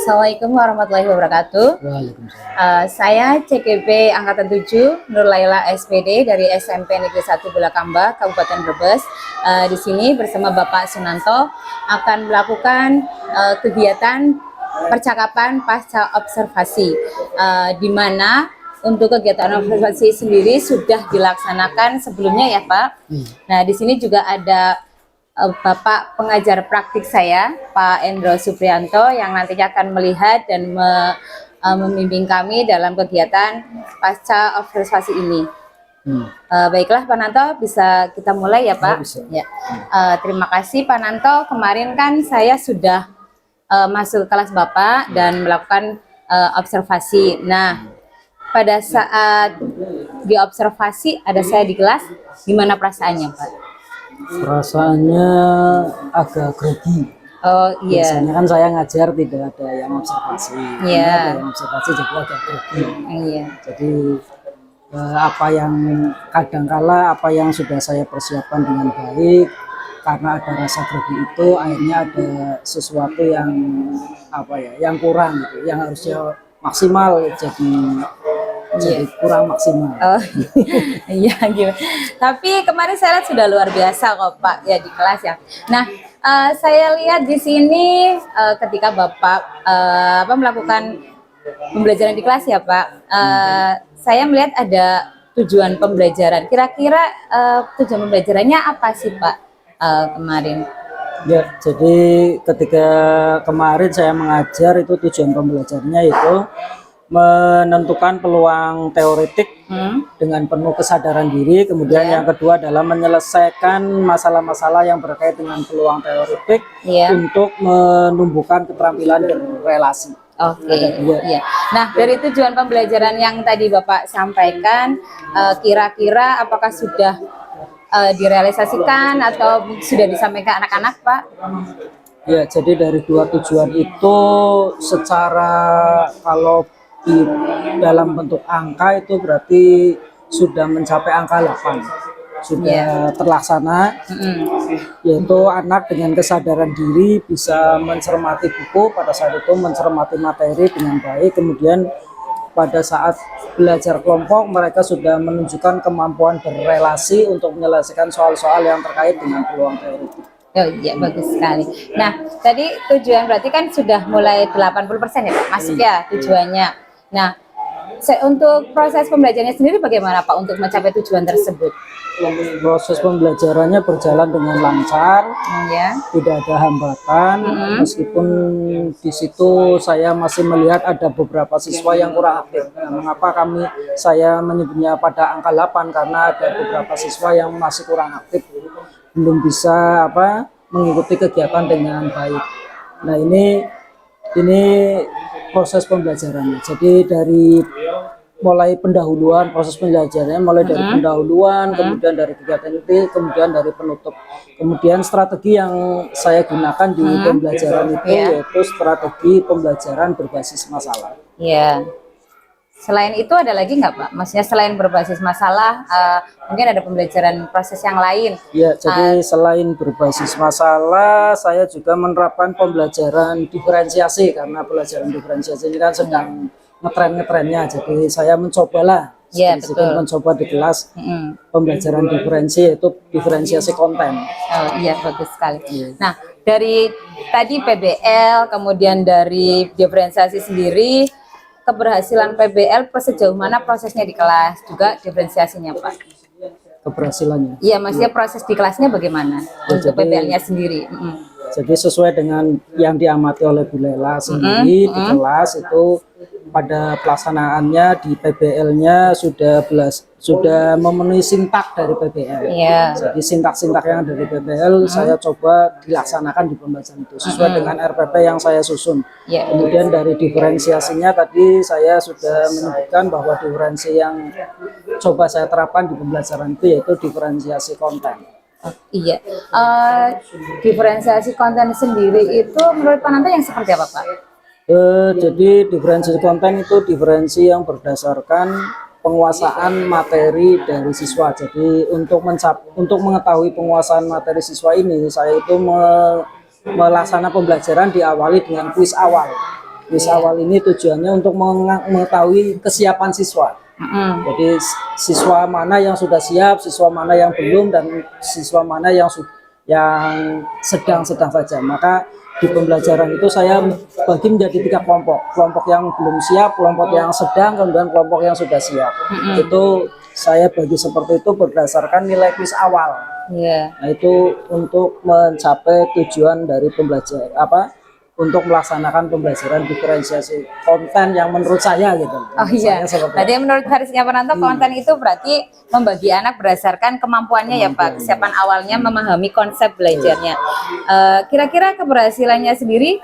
Assalamualaikum warahmatullahi wabarakatuh. Waalaikumsalam. Saya CGP Angkatan 7, Nur Laila SPD dari SMP Negeri 1 Bulakamba, Kabupaten Brebes. Di sini bersama Bapak Sunanto akan melakukan kegiatan percakapan pasca observasi, di mana untuk kegiatan observasi sendiri sudah dilaksanakan sebelumnya ya Pak. Nah, di sini juga ada Bapak pengajar praktik saya, Pak Endro Suprianto, yang nantinya akan melihat dan membimbing kami dalam kegiatan pasca observasi ini. Baiklah Pak Nanto, bisa kita mulai ya Pak? Ya. Terima kasih Pak Nanto. Kemarin kan saya sudah masuk kelas Bapak dan melakukan observasi. Nah, pada saat diobservasi ada saya di kelas, gimana perasaannya Pak? Perasaannya agak grogi. Oh iya. Biasanya kan saya ngajar tidak ada yang observasi. Iya. Ada yang observasi jadi agak grogi. Iya. Jadi apa yang kadangkala apa yang sudah saya persiapkan dengan baik, karena ada rasa grogi itu akhirnya ada sesuatu yang yang kurang gitu, yang harusnya maksimal jadi kurang maksimal. Oh iya gitu. Tapi kemarin saya lihat sudah luar biasa kok Pak ya di kelas ya. Nah, saya lihat di sini ketika Bapak melakukan pembelajaran di kelas ya Pak, saya melihat ada tujuan pembelajaran. Kira-kira tujuan pembelajarannya apa sih Pak kemarin? Ya, jadi ketika kemarin saya mengajar itu tujuan pembelajarannya itu menentukan peluang teoretik dengan penuh kesadaran diri. Kemudian yang kedua adalah menyelesaikan masalah-masalah yang berkait dengan peluang teoretik untuk menumbuhkan keterampilan berrelasi. Oke, iya. Nah, dari tujuan pembelajaran yang tadi Bapak sampaikan, kira-kira apakah sudah direalisasikan atau sudah disampaikan anak-anak, Pak? Ya, jadi dari dua tujuan itu secara kalau di dalam bentuk angka itu berarti sudah mencapai angka 8, sudah terlaksana, yaitu anak dengan kesadaran diri bisa mencermati buku, pada saat itu mencermati materi dengan baik, kemudian pada saat belajar kelompok mereka sudah menunjukkan kemampuan berrelasi untuk menyelesaikan soal-soal yang terkait dengan peluang teoretik. Oh iya, bagus sekali. Nah, tadi tujuan berarti kan sudah mulai 80% ya Pak, masuk ya tujuannya. Nah, untuk proses pembelajarannya sendiri bagaimana Pak untuk mencapai tujuan tersebut? Proses pembelajarannya berjalan dengan lancar, tidak ada hambatan, meskipun di situ saya masih melihat ada beberapa siswa yang kurang aktif. Nah, mengapa saya menyebutnya pada angka 8? Karena ada beberapa siswa yang masih kurang aktif, belum bisa mengikuti kegiatan dengan baik. Nah, ini proses pembelajarannya. Jadi dari mulai pendahuluan, proses pembelajarannya mulai dari pendahuluan, kemudian dari kegiatan itu, kemudian dari penutup. Kemudian strategi yang saya gunakan di pembelajaran itu yaitu strategi pembelajaran berbasis masalah. Iya. Selain itu ada lagi nggak Pak? Maksudnya selain berbasis masalah, mungkin ada pembelajaran proses yang lain? Ya, jadi selain berbasis masalah, saya juga menerapkan pembelajaran diferensiasi, karena pelajaran diferensiasi ini kan sedang ngetren-ngetrennya. Jadi saya mencobalah, mencoba di kelas pembelajaran diferensi, yaitu diferensiasi konten. Oh iya, bagus sekali. Nah, dari tadi PBL, kemudian dari diferensiasi sendiri, keberhasilan PBL sejauh mana prosesnya di kelas, juga diferensiasinya Pak? Keberhasilannya? Iya, maksudnya proses di kelasnya bagaimana untuk PBL-nya sendiri? Jadi sesuai dengan yang diamati oleh Bu Lela sendiri di kelas itu, pada pelaksanaannya di PBL-nya sudah memenuhi sintak dari PBL. Jadi sintak-sintak yang dari PBL saya coba dilaksanakan di pembelajaran itu sesuai dengan RPP yang saya susun. Kemudian dari diferensiasinya tadi saya sudah menyebutkan bahwa diferensi yang coba saya terapkan di pembelajaran itu yaitu diferensiasi konten. Iya, diferensiasi konten sendiri itu menurut Pak Nanto yang seperti apa Pak? Jadi diferensiasi konten itu diferensi yang berdasarkan penguasaan materi dari siswa. Jadi untuk mengetahui penguasaan materi siswa ini, saya itu melaksanakan pembelajaran diawali dengan kuis awal. Kuis awal ini tujuannya untuk mengetahui kesiapan siswa. Jadi siswa mana yang sudah siap, siswa mana yang belum, dan siswa mana yang sedang-sedang saja. Maka di pembelajaran itu saya bagi menjadi 3 kelompok. Kelompok yang belum siap, kelompok yang sedang, kemudian kelompok yang sudah siap. Itu saya bagi seperti itu berdasarkan nilai kuis awal. Nah, itu untuk mencapai tujuan dari pembelajaran untuk melaksanakan pembelajaran diferensiasi konten yang menurut saya gitu. Tadi menurut Harisnya Prananto konten itu berarti membagi anak berdasarkan kemampuannya ya Pak, kesiapan awalnya memahami konsep belajarnya. Kira-kira keberhasilannya sendiri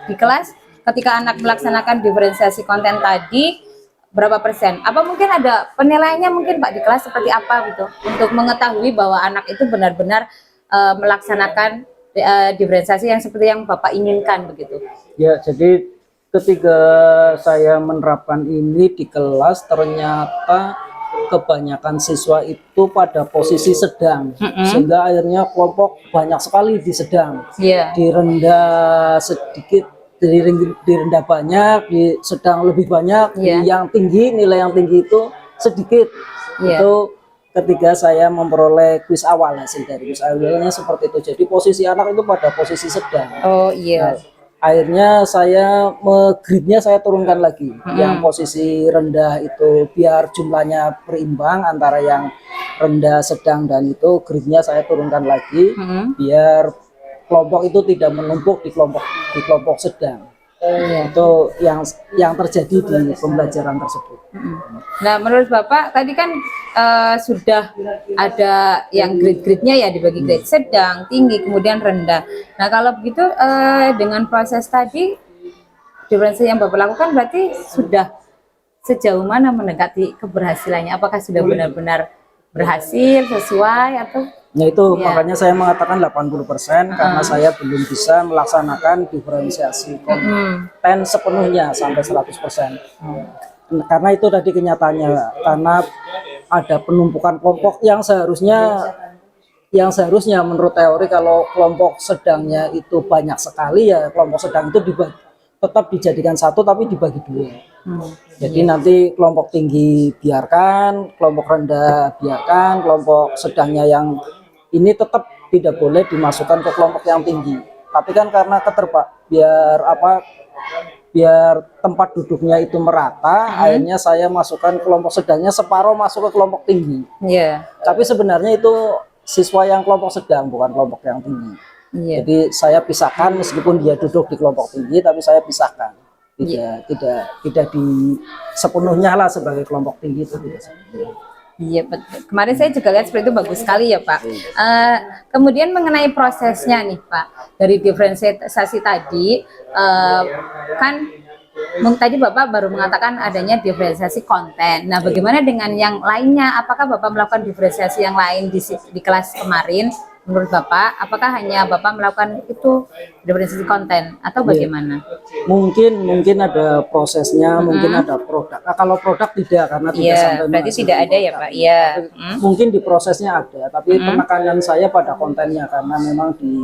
di kelas ketika anak melaksanakan diferensiasi konten tadi berapa persen? Apa mungkin ada penilaiannya mungkin Pak di kelas seperti apa gitu untuk mengetahui bahwa anak itu benar-benar melaksanakan diferensiasi yang seperti yang Bapak inginkan begitu? Ya, jadi ketika saya menerapkan ini di kelas ternyata kebanyakan siswa itu pada posisi sedang, sehingga akhirnya kelompok banyak sekali di sedang, di rendah sedikit, di rendah banyak, di sedang lebih banyak, di yang tinggi, nilai yang tinggi itu sedikit. Itu ketika saya memperoleh kuis awal, hasil dari kuis awalnya seperti itu. Jadi posisi anak itu pada posisi sedang. Nah, akhirnya saya gridnya saya turunkan lagi. Yang posisi rendah itu biar jumlahnya berimbang antara yang rendah, sedang, dan itu gridnya saya turunkan lagi biar kelompok itu tidak menumpuk di kelompok sedang. Itu yang terjadi di pembelajaran tersebut. Nah, menurut Bapak tadi kan sudah ada yang grade-grade-nya ya, dibagi grade sedang, tinggi, kemudian rendah. Nah, kalau begitu dengan proses tadi diferensiasi yang Bapak lakukan berarti sudah sejauh mana mendekati keberhasilannya? Apakah sudah benar-benar berhasil sesuai atau? Nah, itu makanya saya mengatakan 80% karena saya belum bisa melaksanakan diferensiasi konten sepenuhnya sampai 100%. Karena itu tadi kenyataannya, karena ada penumpukan kelompok yang seharusnya menurut teori kalau kelompok sedangnya itu banyak sekali, ya kelompok sedang itu tetap dijadikan satu tapi dibagi 2. Jadi nanti kelompok tinggi biarkan, kelompok rendah biarkan, kelompok sedangnya yang ini tetap tidak boleh dimasukkan ke kelompok yang tinggi. Tapi kan karena biar tempat duduknya itu merata, akhirnya saya masukkan kelompok sedangnya separuh masuk ke kelompok tinggi. Tapi sebenarnya itu siswa yang kelompok sedang, bukan kelompok yang tinggi. Jadi saya pisahkan, meskipun dia duduk di kelompok tinggi, tapi saya pisahkan. Tidak di sepenuhnya lah sebagai kelompok tinggi itu tidak. Iya, betul. Kemarin saya juga lihat seperti itu, bagus sekali ya Pak. Kemudian mengenai prosesnya nih Pak, dari diferensiasi tadi, kan tadi Bapak baru mengatakan adanya diferensiasi konten. Nah, bagaimana dengan yang lainnya? Apakah Bapak melakukan diferensiasi yang lain di kelas kemarin? Menurut Bapak, apakah hanya Bapak melakukan itu diferensiasi konten atau bagaimana? Mungkin ada prosesnya, mungkin ada produk. Nah, kalau produk tidak, karena tidak sampai berarti tidak ada ya Pak. Mungkin di prosesnya ada, tapi penekanan saya pada kontennya, karena memang di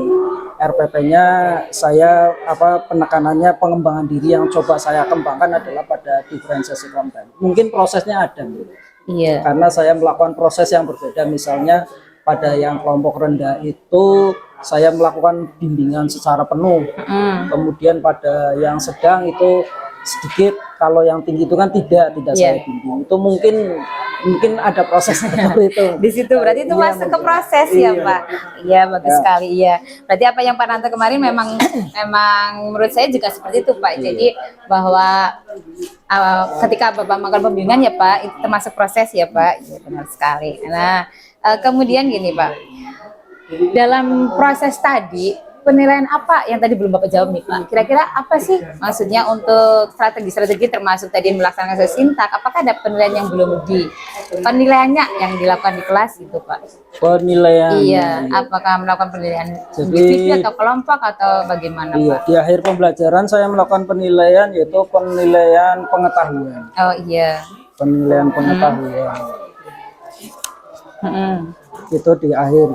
RPP-nya saya penekanannya pengembangan diri yang coba saya kembangkan adalah pada diferensiasi konten. Mungkin prosesnya ada, karena saya melakukan proses yang berbeda. Misalnya pada yang kelompok rendah itu saya melakukan bimbingan secara penuh. Kemudian pada yang sedang itu sedikit, kalau yang tinggi itu kan tidak saya bimbing. Itu mungkin ada proses seperti itu. Di situ berarti itu masuk ke proses ya Pak. Iya, bagus sekali. Iya. Berarti apa yang Pak Nanto kemarin memang menurut saya juga seperti itu Pak. Jadi bahwa ketika Bapak melakukan pembimbingan ya Pak, itu termasuk proses ya Pak. Iya, benar sekali. Nah, kemudian gini Pak, dalam proses tadi penilaian apa yang tadi belum Bapak jawab nih Pak? Kira-kira apa sih maksudnya untuk strategi termasuk tadi melaksanakan sesintak? Apakah ada penilaian yang belum penilaiannya yang dilakukan di kelas gitu Pak? Penilaian. Iya, apakah melakukan penilaian individu atau kelompok atau bagaimana Pak? Di akhir pembelajaran saya melakukan penilaian, yaitu penilaian pengetahuan. Oh iya. Penilaian pengetahuan. Itu di akhir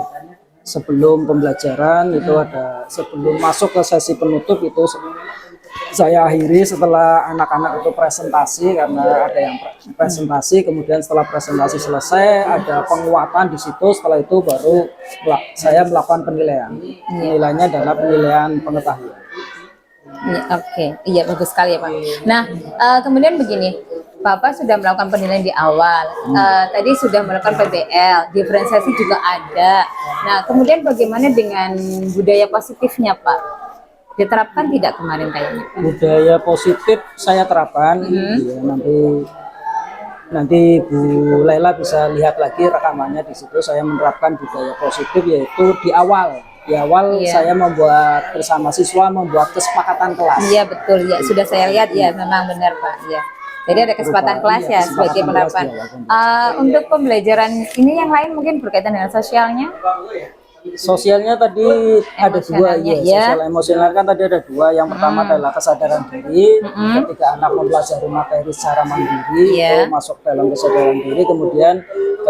sebelum pembelajaran itu ada, sebelum masuk ke sesi penutup itu saya akhiri setelah anak-anak itu presentasi, karena ada yang presentasi, kemudian setelah presentasi selesai ada penguatan di situ. Setelah itu baru saya melakukan penilaian. Nilainya adalah penilaian pengetahuan. Ya, oke, iya bagus sekali ya Pak. Nah, kemudian begini, Bapak sudah melakukan penilaian di awal, tadi sudah melakukan PBL, diferensiasi juga ada. Nah, kemudian bagaimana dengan budaya positifnya Pak? Diterapkan tidak kemarin kayaknya? Budaya positif saya terapkan. Ya, nanti Bu Laila bisa lihat lagi rekamannya di situ. Saya menerapkan budaya positif, yaitu di awal saya membuat bersama siswa membuat kesepakatan kelas. Iya betul ya, sudah saya lihat ya, memang benar Pak ya. Jadi ada kesempatan kelas ya sebagai penerapan. Untuk pembelajaran ini yang lain mungkin berkaitan dengan sosialnya. Sosialnya tadi ada dua, ya. Sosial emosional kan tadi ada dua. Yang pertama adalah kesadaran diri, ketika anak mempelajari materi secara mandiri, itu masuk dalam kesadaran diri. Kemudian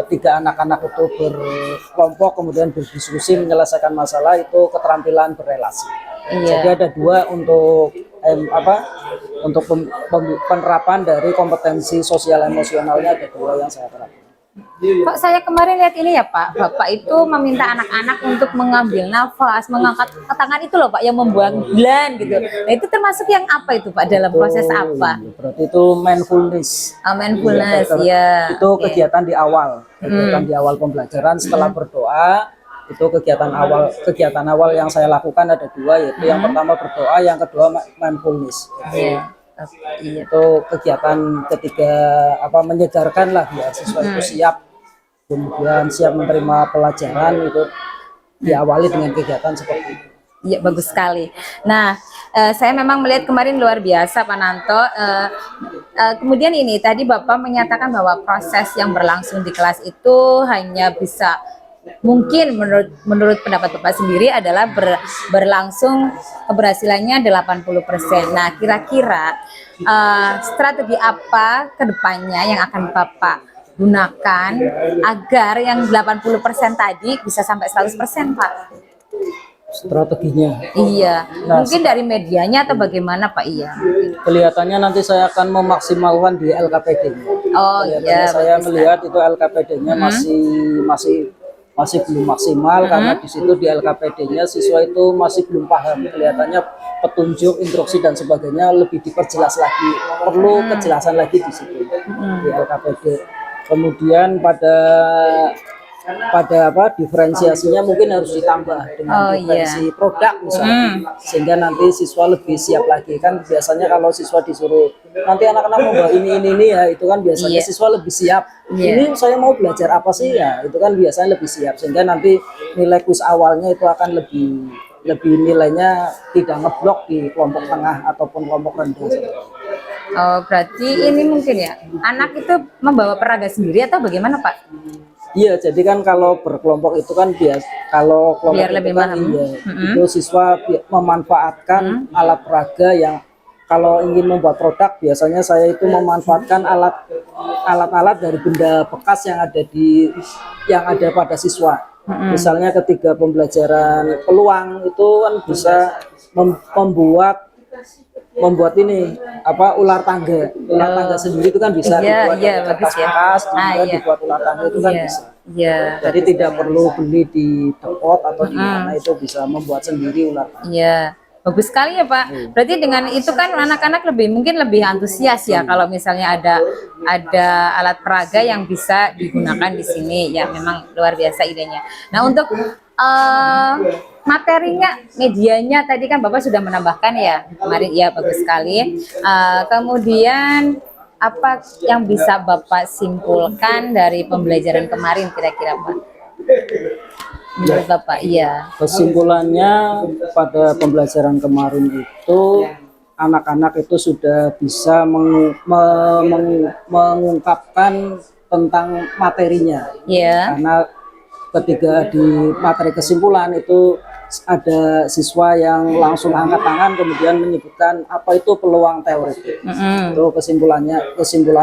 ketika anak-anak itu berkelompok, kemudian berdiskusi menyelesaikan masalah, itu keterampilan berrelasi. Jadi ada dua untuk penerapan dari kompetensi sosial emosionalnya, ada dua yang saya terapkan. Kok saya kemarin lihat ini ya Pak, Bapak itu meminta anak-anak untuk mengambil nafas, mengangkat tangan itu loh Pak, yang membuang bulan gitu. Nah itu termasuk yang apa itu Pak, dalam proses apa? Berarti itu mindfulness. Mindfulness ya. Itu kegiatan di awal, di awal pembelajaran setelah berdoa. Itu kegiatan awal yang saya lakukan ada dua, yaitu yang pertama berdoa, yang kedua mindfulness. Itu kegiatan ketiga menyegarkan lah biar siswa itu siap, kemudian siap menerima pelajaran. Itu diawali dengan kegiatan seperti itu. Iya bagus sekali. Nah, saya memang melihat kemarin luar biasa Pak Nanto. Kemudian ini tadi Bapak menyatakan bahwa proses yang berlangsung di kelas itu hanya bisa, mungkin menurut pendapat Bapak sendiri adalah berlangsung keberhasilannya 80%. Nah, kira-kira strategi apa ke depannya yang akan Bapak gunakan agar yang 80% tadi bisa sampai 100% Pak? Strateginya? Iya, mungkin dari medianya atau bagaimana Pak? Iya. Kelihatannya nanti saya akan memaksimalkan di LKPD-nya. Oh iya. Saya melihat itu LKPD-nya masih belum maksimal, karena di situ di LKPD-nya siswa itu masih belum paham. Kelihatannya petunjuk, instruksi dan sebagainya lebih diperjelas lagi, perlu kejelasan lagi di situ di LKPD. Kemudian pada diferensiasinya mungkin harus ditambah dengan diferensi produk misalnya, sehingga nanti siswa lebih siap lagi. Kan biasanya kalau siswa disuruh nanti anak-anak mau bawa ini ya, itu kan biasanya siswa lebih siap. Ini saya mau belajar apa sih ya, itu kan biasanya lebih siap, sehingga nanti nilai kuis awalnya itu akan lebih nilainya tidak ngeblok di kelompok tengah ataupun kelompok rendah. Oh, berarti ini mungkin ya, anak itu membawa peraga sendiri atau bagaimana Pak? Iya, jadi kan kalau berkelompok itu kan kalau kelompok biar lebih kan itu siswa memanfaatkan alat peraga yang, kalau ingin membuat produk biasanya saya itu memanfaatkan alat-alat dari benda bekas yang ada pada siswa. Misalnya ketika pembelajaran peluang itu kan bisa membuat ini ular tangga sendiri, itu kan bisa dibuat dari kertas bekas, kemudian dibuat ular tangga, itu kan bisa. Jadi tidak perlu beli di depot atau di mana, itu bisa membuat sendiri ular tangga. Iya, bagus sekali ya Pak. Berarti dengan itu kan anak-anak mungkin lebih antusias ya, kalau misalnya ada alat peraga yang bisa digunakan di sini ya. Memang luar biasa idenya. Nah, untuk materinya, medianya tadi kan Bapak sudah menambahkan ya kemarin, ya bagus sekali. Kemudian apa yang bisa Bapak simpulkan dari pembelajaran kemarin kira-kira Pak? Menurut Bapak, iya. Kesimpulannya pada pembelajaran kemarin itu anak-anak itu sudah bisa mengungkapkan tentang materinya. Karena ketika di materi kesimpulan itu ada siswa yang langsung angkat tangan kemudian menyebutkan apa itu peluang teoretik. Itu kesimpulan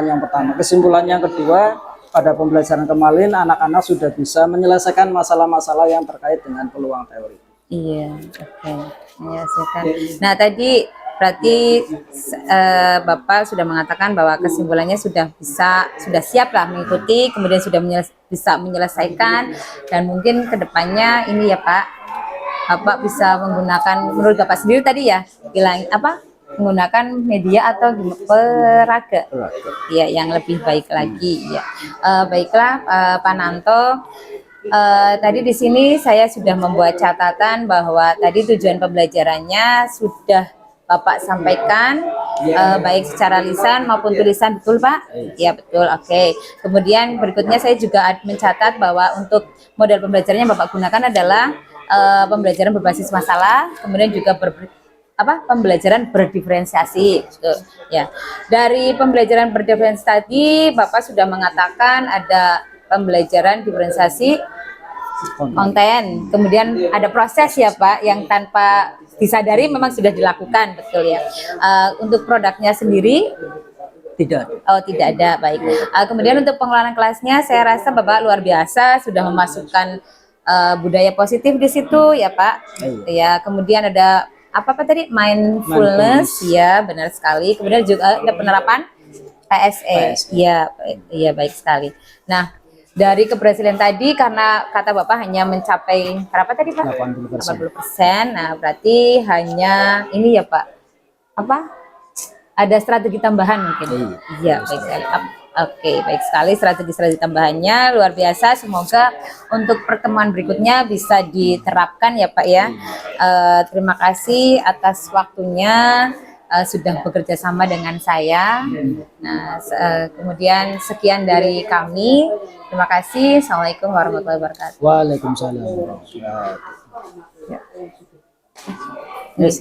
yang pertama. Kesimpulan yang kedua, pada pembelajaran kemarin anak-anak sudah bisa menyelesaikan masalah-masalah yang terkait dengan peluang teoretik. Iya, oke. Menyelesaikan. Nah, tadi Berarti Bapak sudah mengatakan bahwa kesimpulannya sudah siap lah mengikuti, kemudian sudah bisa menyelesaikan, dan mungkin kedepannya ini ya Pak, Bapak bisa menggunakan, menurut Bapak sendiri tadi ya bilang apa, menggunakan media atau peraga ya yang lebih baik lagi ya. Baiklah Pak Nanto, tadi di sini saya sudah membuat catatan bahwa tadi tujuan pembelajarannya sudah Bapak sampaikan, baik secara lisan maupun tulisan, betul Pak? Ya betul, oke. Kemudian berikutnya saya juga mencatat bahwa untuk model pembelajarannya Bapak gunakan adalah pembelajaran berbasis masalah, kemudian juga pembelajaran berdiferensiasi, gitu. Ya. Dari pembelajaran berdiferensiasi tadi Bapak sudah mengatakan ada pembelajaran diferensiasi konten, kemudian ada proses ya Pak yang tanpa disadari memang sudah dilakukan, betul ya. Untuk produknya sendiri Tidak. oh tidak ada, baik. Kemudian untuk pengelolaan kelasnya saya rasa Bapak luar biasa sudah memasukkan budaya positif di situ ya Pak. Ya, kemudian ada apa tadi, mindfulness ya, benar sekali. Kemudian juga ada penerapan PSE. Iya, iya baik sekali. Nah, dari keberhasilan tadi karena kata Bapak hanya mencapai berapa tadi Pak? 80%. Nah, berarti hanya ini ya Pak. Apa? Ada strategi tambahan mungkin. Iya, baik sekali. Oke, baik sekali, strategi tambahannya luar biasa. Semoga untuk pertemuan berikutnya bisa diterapkan ya Pak ya. Terima kasih atas waktunya. Sudah bekerja sama dengan saya. Nah, kemudian sekian dari kami. Terima kasih. Assalamualaikum warahmatullahi wabarakatuh. Waalaikumsalam. Yes,